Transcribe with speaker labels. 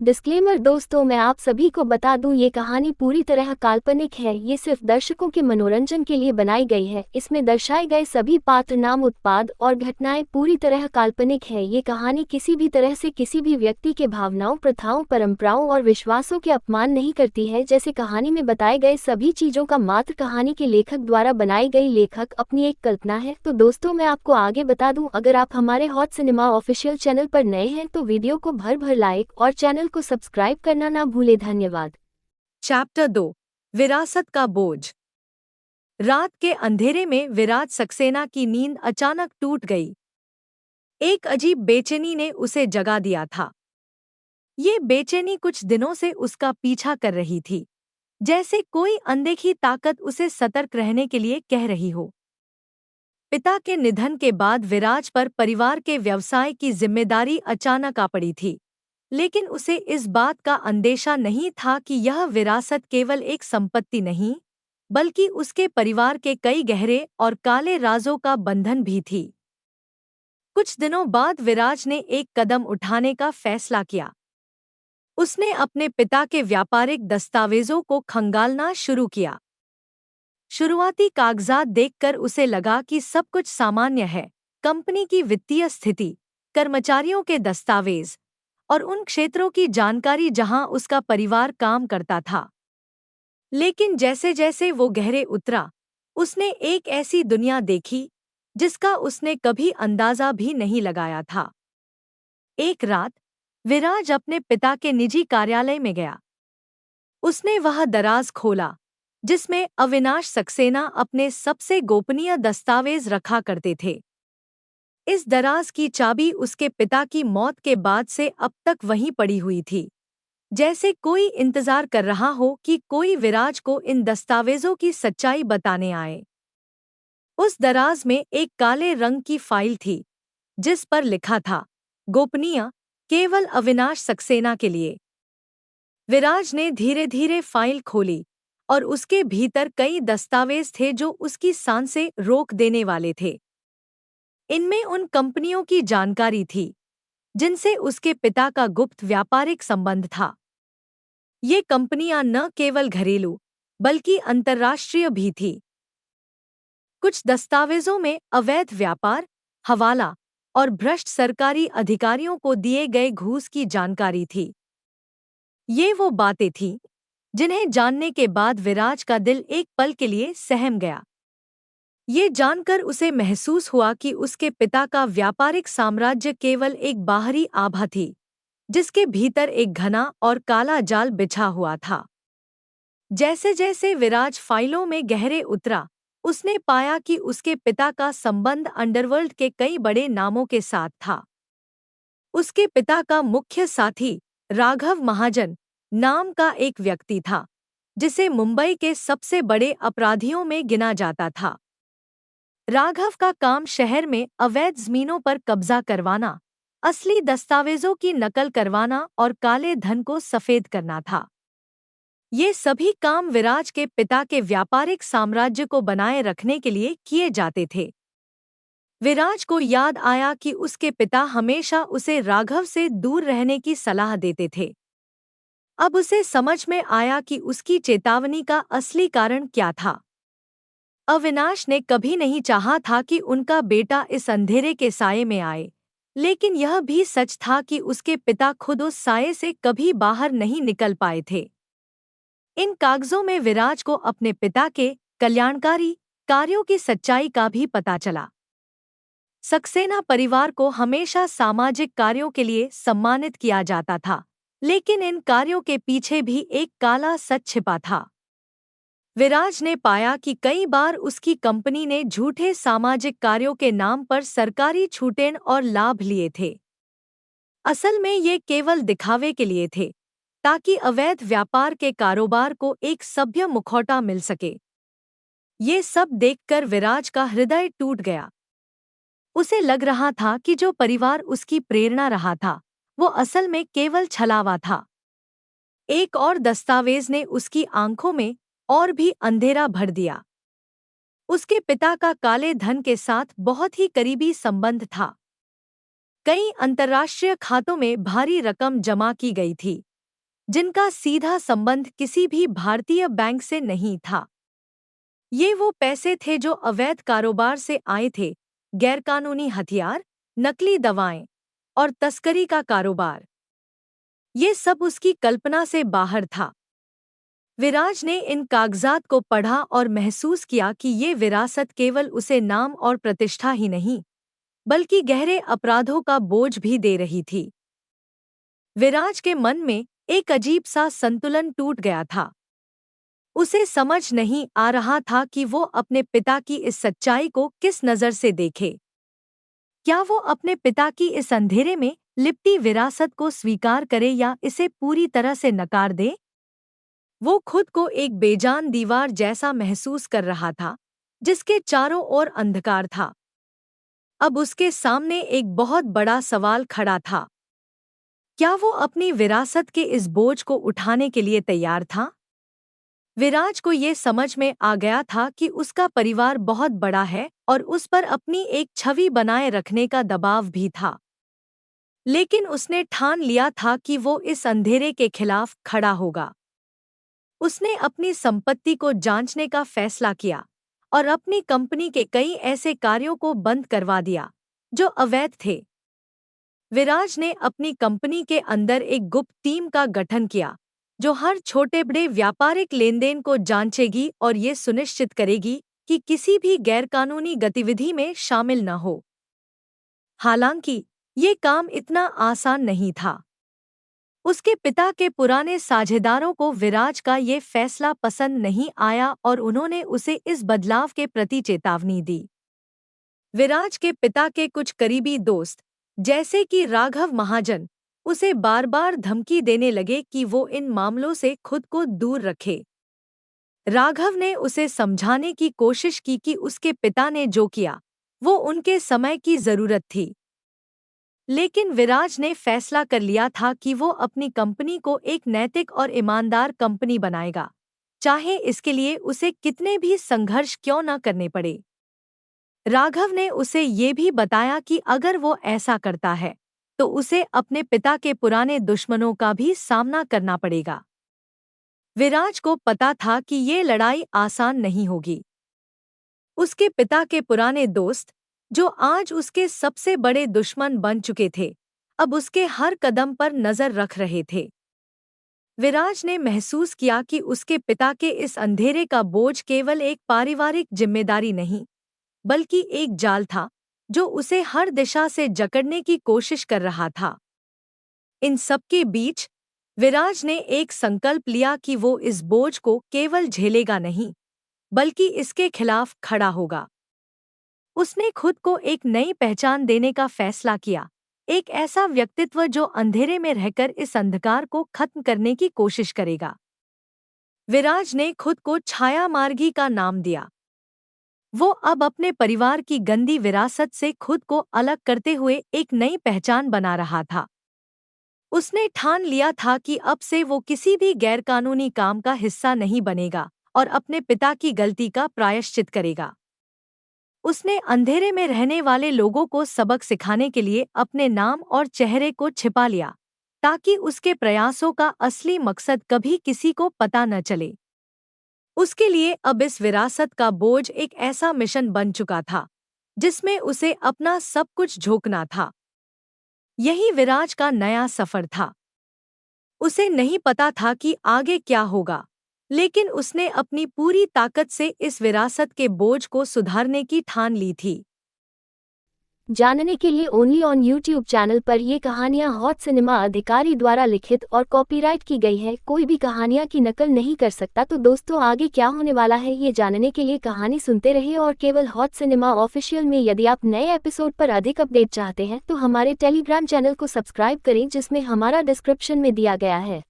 Speaker 1: Disclaimer दोस्तों, मैं आप सभी को बता दूं, ये कहानी पूरी तरह काल्पनिक है। ये सिर्फ दर्शकों के मनोरंजन के लिए बनाई गई है। इसमें दर्शाए गए सभी पात्र, नाम, उत्पाद और घटनाएं पूरी तरह काल्पनिक है। ये कहानी किसी भी तरह से किसी भी व्यक्ति के भावनाओं, प्रथाओं, परंपराओं और विश्वासों के अपमान नहीं करती है। जैसे कहानी में बताए गए सभी चीजों का मात्र कहानी के लेखक द्वारा बनाई गई लेखक अपनी एक कल्पना है। तो दोस्तों, मैं आपको आगे बता दूं, अगर आप हमारे हॉट सिनेमा ऑफिशियल चैनल पर नए हैं तो वीडियो को भर भर लाइक और चैनल को सब्सक्राइब करना ना भूले। धन्यवाद।
Speaker 2: चैप्टर 2 विरासत का बोझ। रात के अंधेरे में विराज सक्सेना की नींद अचानक टूट गई। एक अजीब बेचैनी ने उसे जगा दिया था। ये बेचैनी कुछ दिनों से उसका पीछा कर रही थी, जैसे कोई अनदेखी ताकत उसे सतर्क रहने के लिए कह रही हो। पिता के निधन के बाद विराज पर परिवार के व्यवसाय की जिम्मेदारी अचानक आ पड़ी थी, लेकिन उसे इस बात का अंदेशा नहीं था कि यह विरासत केवल एक संपत्ति नहीं, बल्कि उसके परिवार के कई गहरे और काले राजों का बंधन भी थी। कुछ दिनों बाद विराज ने एक कदम उठाने का फैसला किया। उसने अपने पिता के व्यापारिक दस्तावेजों को खंगालना शुरू किया। शुरुआती कागजात देखकर उसे लगा कि सब कुछ सामान्य है। कंपनी की वित्तीय स्थिति, कर्मचारियों के दस्तावेज और उन क्षेत्रों की जानकारी जहां उसका परिवार काम करता था। लेकिन जैसे जैसे वो गहरे उतरा, उसने एक ऐसी दुनिया देखी जिसका उसने कभी अंदाजा भी नहीं लगाया था। एक रात विराज अपने पिता के निजी कार्यालय में गया। उसने वह दराज खोला जिसमें अविनाश सक्सेना अपने सबसे गोपनीय दस्तावेज रखा करते थे। इस दराज की चाबी उसके पिता की मौत के बाद से अब तक वहीं पड़ी हुई थी, जैसे कोई इंतजार कर रहा हो कि कोई विराज को इन दस्तावेजों की सच्चाई बताने आए। उस दराज में एक काले रंग की फाइल थी, जिस पर लिखा था, गोपनीय, केवल अविनाश सक्सेना के लिए। विराज ने धीरे धीरे फाइल खोली और उसके भीतर कई दस्तावेज थे जो उसकी सांसें रोक देने वाले थे। इनमें उन कंपनियों की जानकारी थी जिनसे उसके पिता का गुप्त व्यापारिक संबंध था। ये कंपनियां न केवल घरेलू बल्कि अंतर्राष्ट्रीय भी थीं। कुछ दस्तावेजों में अवैध व्यापार, हवाला और भ्रष्ट सरकारी अधिकारियों को दिए गए घूस की जानकारी थी। ये वो बातें थीं जिन्हें जानने के बाद विराज का दिल एक पल के लिए सहम गया। ये जानकर उसे महसूस हुआ कि उसके पिता का व्यापारिक साम्राज्य केवल एक बाहरी आभा थी, जिसके भीतर एक घना और काला जाल बिछा हुआ था। जैसे जैसे विराज फाइलों में गहरे उतरा, उसने पाया कि उसके पिता का संबंध अंडरवर्ल्ड के कई बड़े नामों के साथ था। उसके पिता का मुख्य साथी राघव महाजन नाम का एक व्यक्ति था, जिसे मुंबई के सबसे बड़े अपराधियों में गिना जाता था। राघव का काम शहर में अवैध जमीनों पर कब्जा करवाना, असली दस्तावेजों की नकल करवाना और काले धन को सफेद करना था। ये सभी काम विराज के पिता के व्यापारिक साम्राज्य को बनाए रखने के लिए किए जाते थे। विराज को याद आया कि उसके पिता हमेशा उसे राघव से दूर रहने की सलाह देते थे। अब उसे समझ में आया कि उसकी चेतावनी का असली कारण क्या था। अविनाश ने कभी नहीं चाहा था कि उनका बेटा इस अंधेरे के साये में आए, लेकिन यह भी सच था कि उसके पिता खुद उस साये से कभी बाहर नहीं निकल पाए थे। इन कागजों में विराज को अपने पिता के कल्याणकारी कार्यों की सच्चाई का भी पता चला। सक्सेना परिवार को हमेशा सामाजिक कार्यों के लिए सम्मानित किया जाता था, लेकिन इन कार्यों के पीछे भी एक काला सच छिपा था। विराज ने पाया कि कई बार उसकी कंपनी ने झूठे सामाजिक कार्यों के नाम पर सरकारी छूटें और लाभ लिए थे। असल में ये केवल दिखावे के लिए थे, ताकि अवैध व्यापार के कारोबार को एक सभ्य मुखौटा मिल सके। ये सब देखकर विराज का हृदय टूट गया। उसे लग रहा था कि जो परिवार उसकी प्रेरणा रहा था, वो असल में केवल छलावा था। एक और दस्तावेज ने उसकी आंखों में और भी अंधेरा भर दिया। उसके पिता का काले धन के साथ बहुत ही करीबी संबंध था। कई अंतर्राष्ट्रीय खातों में भारी रकम जमा की गई थी, जिनका सीधा संबंध किसी भी भारतीय बैंक से नहीं था। ये वो पैसे थे जो अवैध कारोबार से आए थे, गैरकानूनी हथियार, नकली दवाएं और तस्करी का कारोबार। ये सब उसकी कल्पना से बाहर था। विराज ने इन कागजात को पढ़ा और महसूस किया कि ये विरासत केवल उसे नाम और प्रतिष्ठा ही नहीं, बल्कि गहरे अपराधों का बोझ भी दे रही थी। विराज के मन में एक अजीब सा संतुलन टूट गया था। उसे समझ नहीं आ रहा था कि वो अपने पिता की इस सच्चाई को किस नज़र से देखे। क्या वो अपने पिता की इस अंधेरे में लिपटी विरासत को स्वीकार करे या इसे पूरी तरह से नकार दे? वो खुद को एक बेजान दीवार जैसा महसूस कर रहा था, जिसके चारों ओर अंधकार था। अब उसके सामने एक बहुत बड़ा सवाल खड़ा था। क्या वो अपनी विरासत के इस बोझ को उठाने के लिए तैयार था? विराज को ये समझ में आ गया था कि उसका परिवार बहुत बड़ा है और उस पर अपनी एक छवि बनाए रखने का दबाव भी था। लेकिन उसने ठान लिया था कि वो इस अंधेरे के खिलाफ खड़ा होगा। उसने अपनी संपत्ति को जांचने का फैसला किया और अपनी कंपनी के कई ऐसे कार्यों को बंद करवा दिया जो अवैध थे। विराज ने अपनी कंपनी के अंदर एक गुप्त टीम का गठन किया जो हर छोटे बड़े व्यापारिक लेनदेन को जांचेगी और ये सुनिश्चित करेगी कि किसी भी गैरकानूनी गतिविधि में शामिल न हो। हालांकि ये काम इतना आसान नहीं था। उसके पिता के पुराने साझेदारों को विराज का ये फैसला पसंद नहीं आया और उन्होंने उसे इस बदलाव के प्रति चेतावनी दी। विराज के पिता के कुछ करीबी दोस्त, जैसे कि राघव महाजन, उसे बार बार धमकी देने लगे कि वो इन मामलों से खुद को दूर रखे। राघव ने उसे समझाने की कोशिश की कि उसके पिता ने जो किया वो उनके समय की जरूरत थी। लेकिन विराज ने फैसला कर लिया था कि वो अपनी कंपनी को एक नैतिक और ईमानदार कंपनी बनाएगा, चाहे इसके लिए उसे कितने भी संघर्ष क्यों न करने पड़े। राघव ने उसे ये भी बताया कि अगर वो ऐसा करता है तो उसे अपने पिता के पुराने दुश्मनों का भी सामना करना पड़ेगा। विराज को पता था कि ये लड़ाई आसान नहीं होगी। उसके पिता के पुराने दोस्त, जो आज उसके सबसे बड़े दुश्मन बन चुके थे, अब उसके हर कदम पर नजर रख रहे थे। विराज ने महसूस किया कि उसके पिता के इस अंधेरे का बोझ केवल एक पारिवारिक जिम्मेदारी नहीं, बल्कि एक जाल था जो उसे हर दिशा से जकड़ने की कोशिश कर रहा था। इन सबके बीच विराज ने एक संकल्प लिया कि वो इस बोझ को केवल झेलेगा नहीं, बल्कि इसके खिलाफ खड़ा होगा। उसने खुद को एक नई पहचान देने का फैसला किया, एक ऐसा व्यक्तित्व जो अंधेरे में रहकर इस अंधकार को खत्म करने की कोशिश करेगा। विराज ने खुद को छाया मार्गी का नाम दिया। वो अब अपने परिवार की गंदी विरासत से खुद को अलग करते हुए एक नई पहचान बना रहा था। उसने ठान लिया था कि अब से वो किसी भी गैरकानूनी काम का हिस्सा नहीं बनेगा और अपने पिता की गलती का प्रायश्चित करेगा। उसने अंधेरे में रहने वाले लोगों को सबक सिखाने के लिए अपने नाम और चेहरे को छिपा लिया, ताकि उसके प्रयासों का असली मकसद कभी किसी को पता न चले। उसके लिए अब इस विरासत का बोझ एक ऐसा मिशन बन चुका था जिसमें उसे अपना सब कुछ झोंकना था। यही विराज का नया सफर था। उसे नहीं पता था कि आगे क्या होगा, लेकिन उसने अपनी पूरी ताकत से इस विरासत के बोझ को सुधारने की ठान ली थी।
Speaker 1: जानने के लिए ओनली ऑन यूट्यूब चैनल पर ये कहानियाँ हॉट सिनेमा अधिकारी द्वारा लिखित और कॉपीराइट की गई है। कोई भी कहानियाँ की नकल नहीं कर सकता। तो दोस्तों, आगे क्या होने वाला है ये जानने के लिए कहानी सुनते रहिए और केवल हॉट सिनेमा ऑफिशियल में यदि आप नए एपिसोड पर अधिक अपडेट चाहते हैं तो हमारे टेलीग्राम चैनल को सब्सक्राइब करें, जिसमें हमारा डिस्क्रिप्शन में दिया गया है।